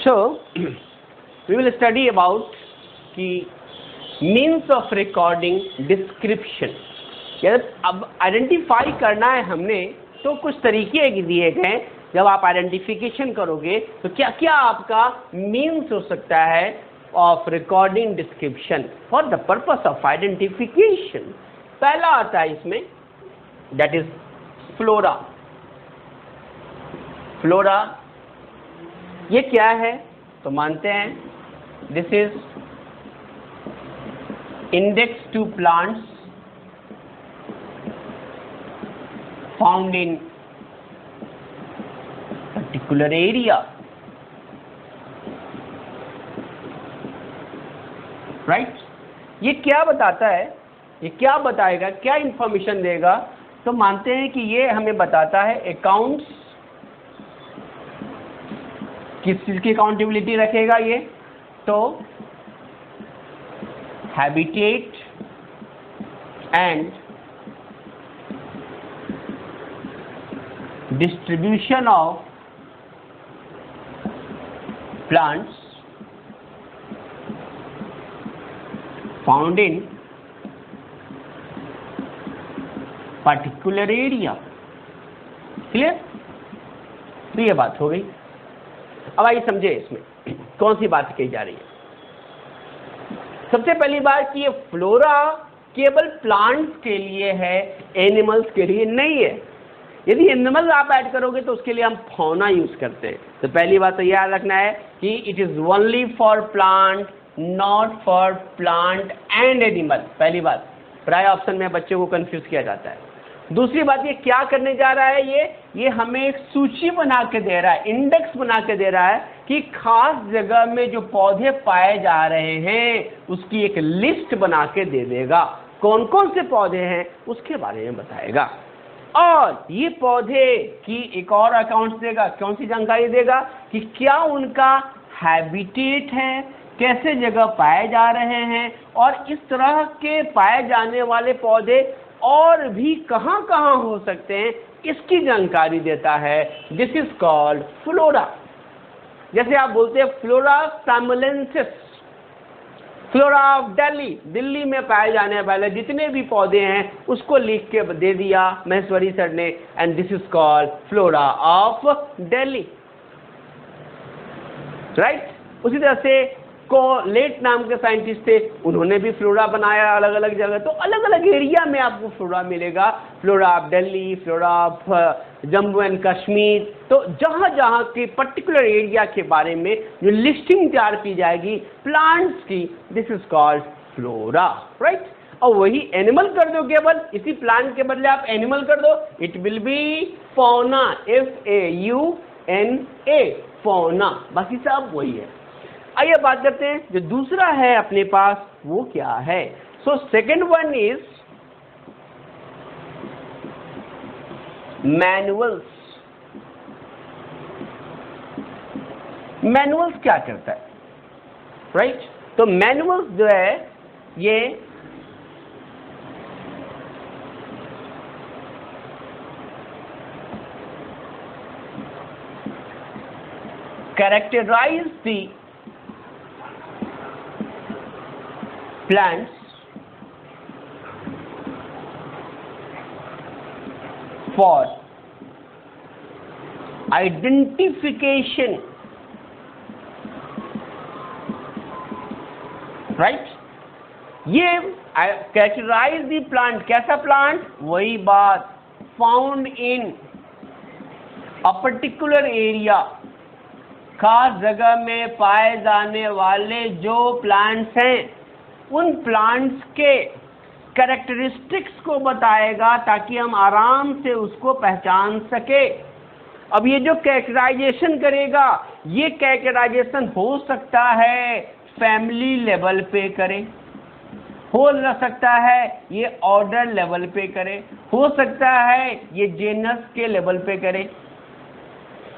So we will study about कि means of recording description। अब identify करना है हमने तो कुछ तरीके दिए गए। जब आप आइडेंटिफिकेशन करोगे तो क्या क्या आपका मीन्स हो सकता है of recording description for the purpose of identification. पहला आता है इसमें दैट इज फ्लोरा। फ्लोरा ये क्या है तो मानते हैं this is index to plants found in particular area, right? ये क्या बताता है, ये क्या बताएगा, क्या इंफॉर्मेशन देगा? तो मानते हैं कि ये हमें बताता है अकाउंट्स, किस चीज की अकाउंटेबिलिटी रखेगा ये? तो habitat and distribution of plants found in particular area। Clear? तो ये बात हो गई। अब आइए समझे इसमें कौन सी बात कही जा रही है। सबसे पहली बात कि ये फ्लोरा केवल प्लांट्स के लिए है, एनिमल्स के लिए नहीं है। यदि एनिमल आप ऐड करोगे तो उसके लिए हम फौना यूज करते हैं। तो पहली बात तो याद रखना है कि it is only for plant, not for plant and animal. पहली बात, प्राय ऑप्शन में बच्चों को कंफ्यूज किया जाता है। दूसरी बात, ये क्या करने जा रहा है, ये हमें एक सूची बना के दे रहा है, इंडेक्स बना के दे रहा है कि खास जगह में जो पौधे पाए जा रहे हैं उसकी एक लिस्ट बना के दे देगा। कौन कौन से पौधे हैं उसके बारे में बताएगा। और ये पौधे की एक और अकाउंट देगा, कौन सी जानकारी देगा कि क्या उनका हैबिटेट है, कैसे जगह पाए जा रहे हैं, और इस तरह के पाए जाने वाले पौधे और भी कहां कहां हो सकते हैं इसकी जानकारी देता है। This is called flora. जैसे आप बोलते हैं फ्लोरा सामोलेंसिस, फ्लोरा ऑफ दिल्ली, दिल्ली में पाए जाने वाले जितने भी पौधे हैं उसको लिख के दे दिया महेश्वरी सर ने, and this is called flora of Delhi, right. उसी तरह से कोलेट नाम के साइंटिस्ट थे, उन्होंने भी फ्लोरा बनाया अलग अलग जगह। तो अलग अलग एरिया में आपको फ्लोरा मिलेगा, flora of Delhi, flora of Jammu and Kashmir. तो जहां जहां के पर्टिकुलर एरिया के बारे में जो लिस्टिंग तैयार की जाएगी प्लांट्स की, this is called flora, right. और वही एनिमल कर दो, केवल इसी प्लांट के बदले आप एनिमल कर दो, it will be fauna, FAUNA, fauna. बाकी सब वही है। आइए बात करते हैं जो दूसरा है अपने पास वो क्या है। So second one is manuals. Manuals क्या करता है, राइट? तो मैनुअल्स जो है ये characterise the plants for identification, right? ये characterize the plant, कैसा plant? वही बात, found in a particular area, खास जगह में पाए जाने वाले जो प्लांट्स हैं उन प्लांट्स के कैरेक्टरिस्टिक्स को बताएगा ताकि हम आराम से उसको पहचान सके। अब ये जो कैरेक्टराइजेशन करेगा, ये कैरेक्टराइजेशन हो सकता है फैमिली लेवल पे करे, हो सकता है ये ऑर्डर लेवल पे करे, हो सकता है ये जेनस के लेवल पे करे।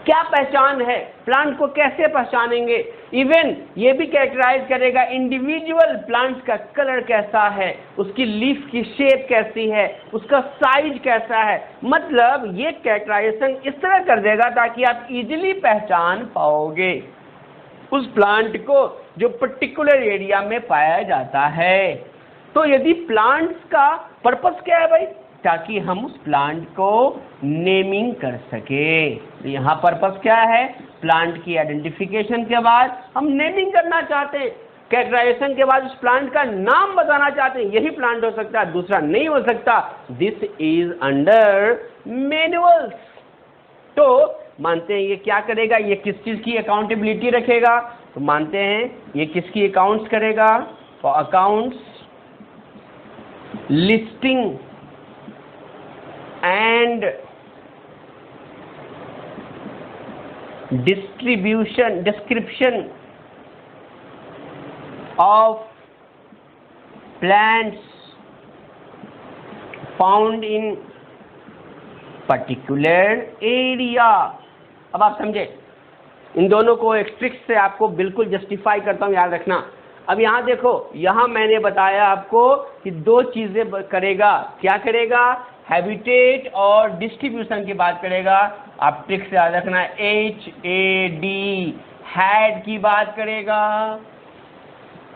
क्या पहचान है, प्लांट को कैसे पहचानेंगे? इवन ये भी कैरेक्टराइज करेगा इंडिविजुअल प्लांट्स का कलर कैसा है, उसकी लीफ की शेप कैसी है, उसका साइज कैसा है। मतलब ये कैरेक्टराइजेशन इस तरह कर देगा ताकि आप इजीली पहचान पाओगे। उस प्लांट को जो पर्टिकुलर एरिया में पाया जाता है। तो यदि प्लांट्स का पर्पस क्या है भाई, ताकि हम उस प्लांट को नेमिंग कर सके। तो यहाँ पर्पस क्या है, प्लांट की आइडेंटिफिकेशन के बाद हम नेमिंग करना चाहते हैं, कैरेक्टराइजेशन के बाद उस प्लांट का नाम बताना चाहते हैं, यही प्लांट हो सकता है, दूसरा नहीं हो सकता। This is under manuals. तो मानते हैं ये क्या करेगा, ये किस चीज की अकाउंटेबिलिटी रखेगा, तो मानते हैं ये किसकी अकाउंट्स करेगा, तो accounts listing and description of plants found in particular area। अब आप समझे, इन दोनों को एक ट्रिक से आपको बिल्कुल जस्टिफाई करता हूं, याद रखना। अब यहाँ देखो, यहाँ मैंने बताया आपको कि दो चीजें करेगा, क्या करेगा, हैबिटेट और डिस्ट्रीब्यूशन की बात करेगा। आप ट्रिक से याद रखना, HAD हैड की बात करेगा।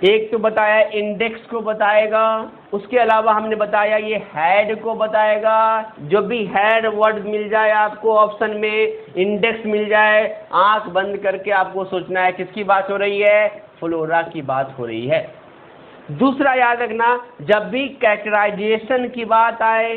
एक तो बताया इंडेक्स को बताएगा, उसके अलावा हमने बताया ये हैड को बताएगा। जो भी हैड वर्ड मिल जाए आपको ऑप्शन में, इंडेक्स मिल जाए, आंख बंद करके आपको सोचना है किसकी बात हो रही है, फ्लोरा की बात हो रही है। दूसरा याद रखना, जब भी कैरेक्टराइजेशन की बात आए,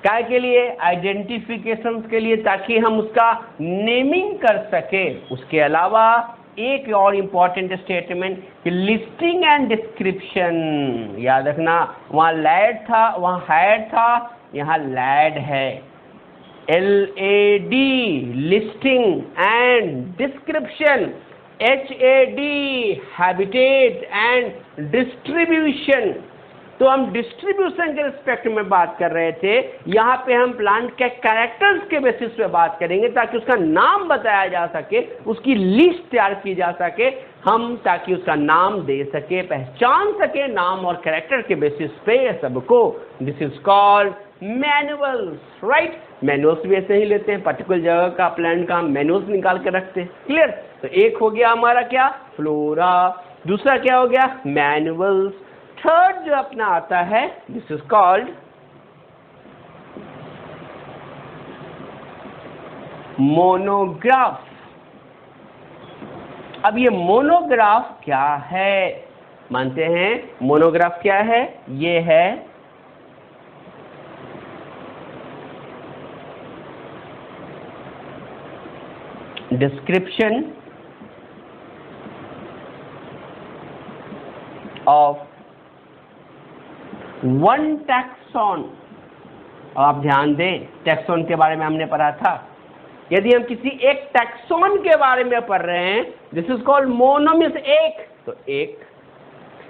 क्या के लिए, आइडेंटिफिकेशन के लिए, ताकि हम उसका नेमिंग कर सके। उसके अलावा एक और इंपॉर्टेंट स्टेटमेंट कि लिस्टिंग एंड डिस्क्रिप्शन, याद रखना, वहाँ लैड था, वहाँ हैड था, यहाँ लैड है। LAD listing and description, HAD habitat and distribution. तो हम डिस्ट्रीब्यूशन के रिस्पेक्ट में बात कर रहे थे, यहाँ पे हम प्लांट के कैरेक्टर्स के बेसिस पे बात करेंगे, ताकि उसका नाम बताया जा सके, उसकी लिस्ट तैयार की जा सके, हम ताकि उसका नाम दे सके, पहचान सके नाम और कैरेक्टर के बेसिस पे सबको। This is called manuals, right. Manuals भी ऐसे ही लेते हैं, पर्टिकुलर जगह का प्लांट का हम मैनुअल्स निकाल के रखते हैं, क्लियर। तो एक हो गया हमारा क्या, फ्लोरा, दूसरा क्या हो गया, मैनुअल्स। थर्ड जो अपना आता है, दिस इज कॉल्ड मोनोग्राफ। अब ये मोनोग्राफ क्या है, मानते हैं मोनोग्राफ क्या है, ये है डिस्क्रिप्शन ऑफ वन टैक्सॉन। आप ध्यान दें, टैक्सॉन के बारे में हमने पढ़ा था। यदि हम किसी एक टैक्सॉन के बारे में पढ़ रहे हैं, this is called mono means एक, तो एक,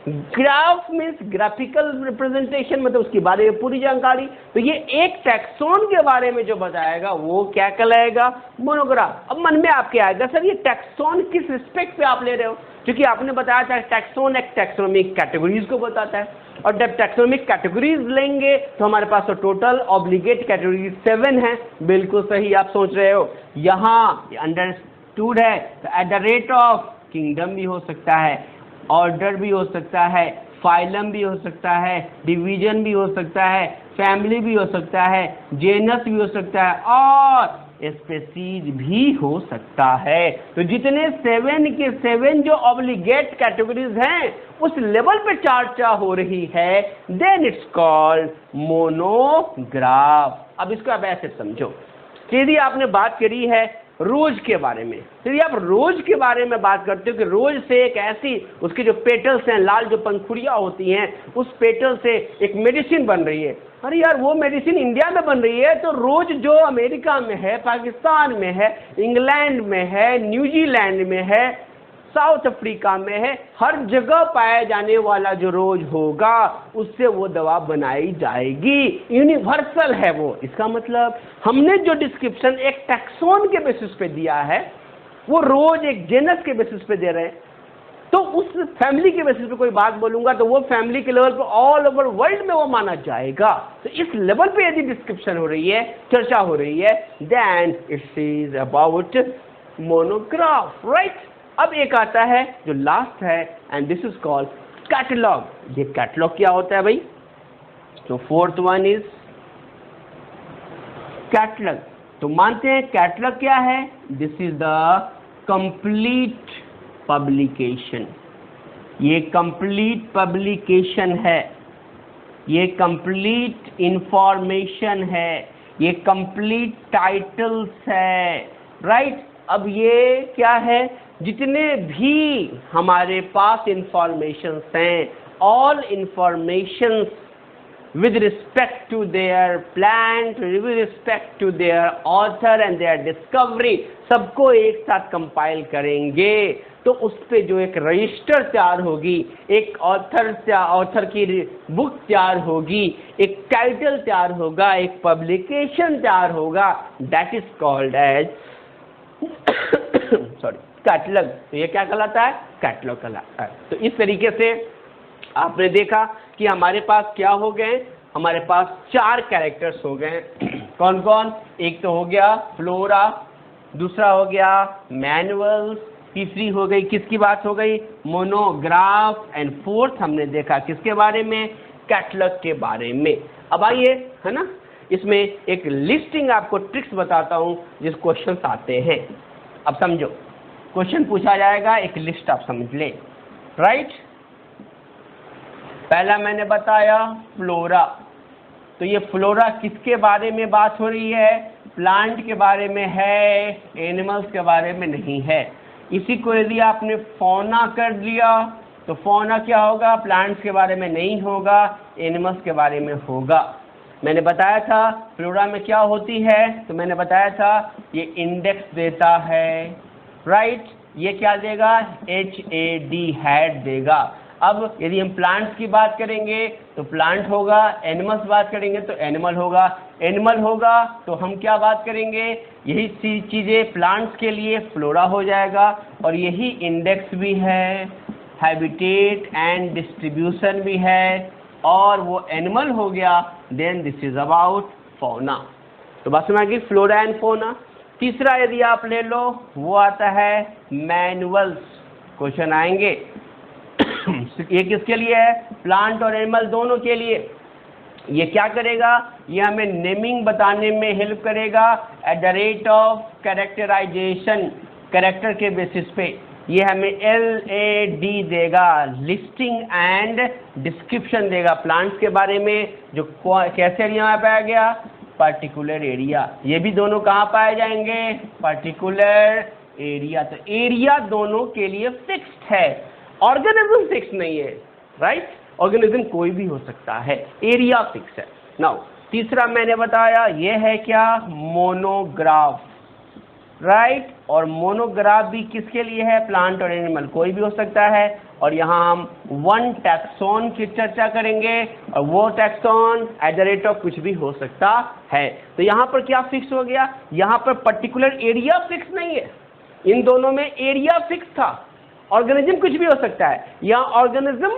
ग्राफ मीन्स ग्राफिकल रिप्रेजेंटेशन, मतलब उसके बारे में पूरी जानकारी। तो ये एक टैक्सॉन के बारे में जो बताएगा वो क्या कहलाएगा, मोनोग्राफ। अब मन में आपके आएगा, सर ये टैक्सॉन किस रिस्पेक्ट पे आप ले रहे हो, क्योंकि आपने बताया था टैक्सॉन एक टैक्सोनॉमिक कैटेगरीज को बताता है, और जब टैक्सोनॉमिक कैटेगरीज लेंगे तो हमारे पास तो टोटल ऑब्लिगेट कैटेगरी 7 है। बिल्कुल सही आप सोच रहे हो। यहाँ अंडरस्टूड है, तो eight the rate of kingdom भी हो सकता है, ऑर्डर भी हो सकता है, फाइलम भी हो सकता है, डिवीजन भी हो सकता है, फैमिली भी हो सकता है, जेनस भी हो सकता है, और स्पेसीज भी हो सकता है। तो जितने 7 के 7 जो ऑब्लिगेट कैटेगरीज हैं, उस लेवल पे चर्चा हो रही है, देन इट्स कॉल्ड मोनोग्राफ। अब इसको आप ऐसे समझो, यदि आपने बात करी है रोज के बारे में, यदि आप रोज के बारे में बात करते हो कि रोज से एक ऐसी, उसके जो पेटल्स हैं, लाल जो पंखुड़ियाँ होती हैं, उस पेटल से एक मेडिसिन बन रही है। अरे यार, वो मेडिसिन इंडिया में बन रही है, तो रोज जो अमेरिका में है, पाकिस्तान में है, इंग्लैंड में है, न्यूजीलैंड में है, साउथ अफ्रीका में है, हर जगह पाया जाने वाला जो रोज होगा, उससे वो दवा बनाई जाएगी, यूनिवर्सल है वो। इसका मतलब हमने जो डिस्क्रिप्शन एक टैक्सॉन के बेसिस पे दिया है, वो रोज एक जेनस के बेसिस पे दे रहे हैं। तो उस फैमिली के बेसिस पे कोई बात बोलूंगा तो वो फैमिली के लेवल पे ऑल ओवर वर्ल्ड में वो माना जाएगा। तो इस लेवल पे यदि डिस्क्रिप्शन हो रही है, चर्चा हो रही है, then it is about monograph, right. अब एक आता है जो लास्ट है, and this is called catalogue. ये कैटलॉग क्या होता है भाई? तो फोर्थ वन इज कैटलॉग। तो मानते हैं कैटलॉग क्या है? This is the complete publication. ये कंप्लीट पब्लिकेशन है, ये कंप्लीट इंफॉर्मेशन है, ये कंप्लीट टाइटल्स है, राइट। अब ये क्या है? जितने भी हमारे पास इंफॉर्मेशंस हैं, all informations with respect to their plant, with respect to their author and their discovery, सबको एक साथ कंपाइल करेंगे तो उस पे जो एक रजिस्टर तैयार होगी, एक ऑथर की बुक तैयार होगी, एक टाइटल तैयार होगा, एक पब्लिकेशन तैयार होगा, that is called as sorry catalogue. तो ये क्या कहलाता है? कैटलॉग कहलाता है। तो इस तरीके से आपने देखा कि हमारे पास क्या हो गए? हमारे पास 4 कैरेक्टर्स हो गए। कौन कौन? एक तो हो गया फ्लोरा, दूसरा हो गया मैनुअल्स, तीसरी हो गई किसकी बात हो गई? मोनोग्राफ, एंड फोर्थ हमने देखा किसके बारे में? कैटलॉग के बारे में। अब आइए, है ना, इसमें एक लिस्टिंग आपको ट्रिक्स बताता हूं जिस क्वेश्चंस आते हैं। अब समझो, क्वेश्चन पूछा जाएगा, एक लिस्ट आप समझ ले, राइट। पहला मैंने बताया फ्लोरा। तो ये फ्लोरा किसके बारे में बात हो रही है? प्लांट के बारे में है, एनिमल्स के बारे में नहीं है। इसी को यदि आपने फौना कर दिया तो फौना क्या होगा? प्लांट्स के बारे में नहीं होगा, एनिमल्स के बारे में होगा। मैंने बताया था फ्लोरा में क्या होती है, तो मैंने बताया था ये इंडेक्स देता है, राइट। ये क्या देगा? HAD हैड देगा। अब यदि हम प्लांट्स की बात करेंगे तो प्लांट होगा, एनिमल्स बात करेंगे तो एनिमल होगा, एनिमल होगा तो हम क्या बात करेंगे? यही चीज़ें प्लांट्स के लिए फ्लोरा हो जाएगा, और यही इंडेक्स भी है, हैबिटेट एंड डिस्ट्रीब्यूशन भी है, और वो एनिमल हो गया। Then this is about fauna. तो बस में आगे फ्लोरा एंड फौना। तीसरा यदि आप ले लो वो आता है मैनुअल्स। क्वेश्चन आएंगे ये किसके लिए है? प्लांट और एनिमल दोनों के लिए। ये क्या करेगा? ये हमें नेमिंग बताने में हेल्प करेगा at the rate of characterisation, character के बेसिस पे। ये हमें LAD देगा, लिस्टिंग एंड डिस्क्रिप्शन देगा प्लांट्स के बारे में, जो कैसे एरिया में पाया गया? Particular area. ये भी दोनों कहाँ पाए जाएंगे? Particular area. तो एरिया दोनों के लिए फिक्स्ड है, ऑर्गेनिज्म फिक्स नहीं है, राइट। ऑर्गेनिज्म कोई भी हो सकता है, एरिया फिक्स है। नाउ तीसरा मैंने बताया ये है क्या? Monograph, right. और मोनोग्राफ भी किसके लिए है? प्लांट और एनिमल, कोई भी हो सकता है। और यहाँ हम वन टैक्सॉन की चर्चा करेंगे, और वो taxon eight the rate of कुछ भी हो सकता है। तो यहाँ पर क्या फिक्स हो गया? यहाँ पर पर्टिकुलर एरिया फिक्स नहीं है, इन दोनों में एरिया फिक्स था। ऑर्गेनिज्म कुछ भी हो सकता है, यहाँ ऑर्गेनिज्म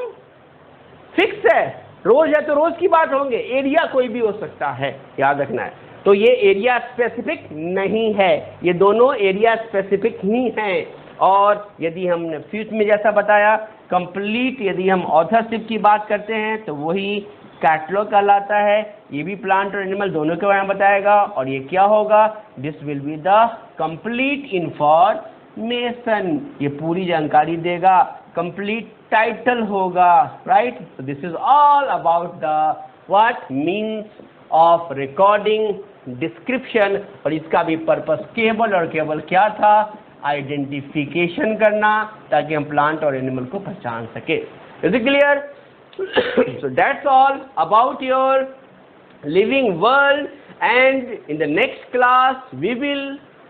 फिक्स है, रोज है तो रोज की बात होंगे, एरिया कोई भी हो सकता है, याद रखना है। तो ये एरिया स्पेसिफिक नहीं है, ये दोनों एरिया स्पेसिफिक ही हैं। और यदि हमने फिफ्थ में जैसा बताया कंप्लीट, यदि हम ऑथरशिप की बात करते हैं तो वही कैटलॉग कहलाता है। ये भी प्लांट और एनिमल दोनों के बारे में बताएगा। और ये क्या होगा? This will be the complete information, ये पूरी जानकारी देगा, कंप्लीट टाइटल होगा, right. So this is all about the what means of recording description। और इसका भी पर्पस केवल और केवल क्या था? आइडेंटिफिकेशन करना, ताकि हम प्लांट और एनिमल को पहचान सके। Is it clear? So that's all about your living world, and in the next class we will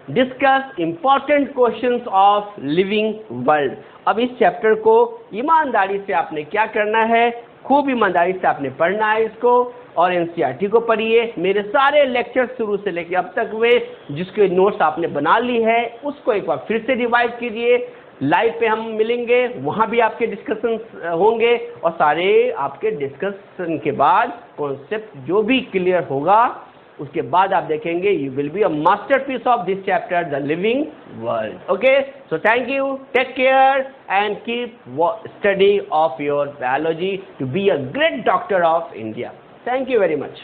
discuss important questions of living world। अब इस चैप्टर को ईमानदारी से आपने क्या करना है? खूब ईमानदारी से आपने पढ़ना है इसको, और NCERT को पढ़िए। मेरे सारे लेक्चर शुरू से लेकर अब तक वे जिसके नोट्स आपने बना ली है उसको एक बार फिर से रिवाइज कीजिए। लाइव पे हम मिलेंगे, वहाँ भी आपके डिस्कशन होंगे, और सारे आपके डिस्कशन के बाद कॉन्सेप्ट जो भी क्लियर होगा उसके बाद आप देखेंगे you will be a masterpiece of this chapter the living world. Okay, so thank you, take care and keep study of your biology to be a great doctor of India. Thank you very much.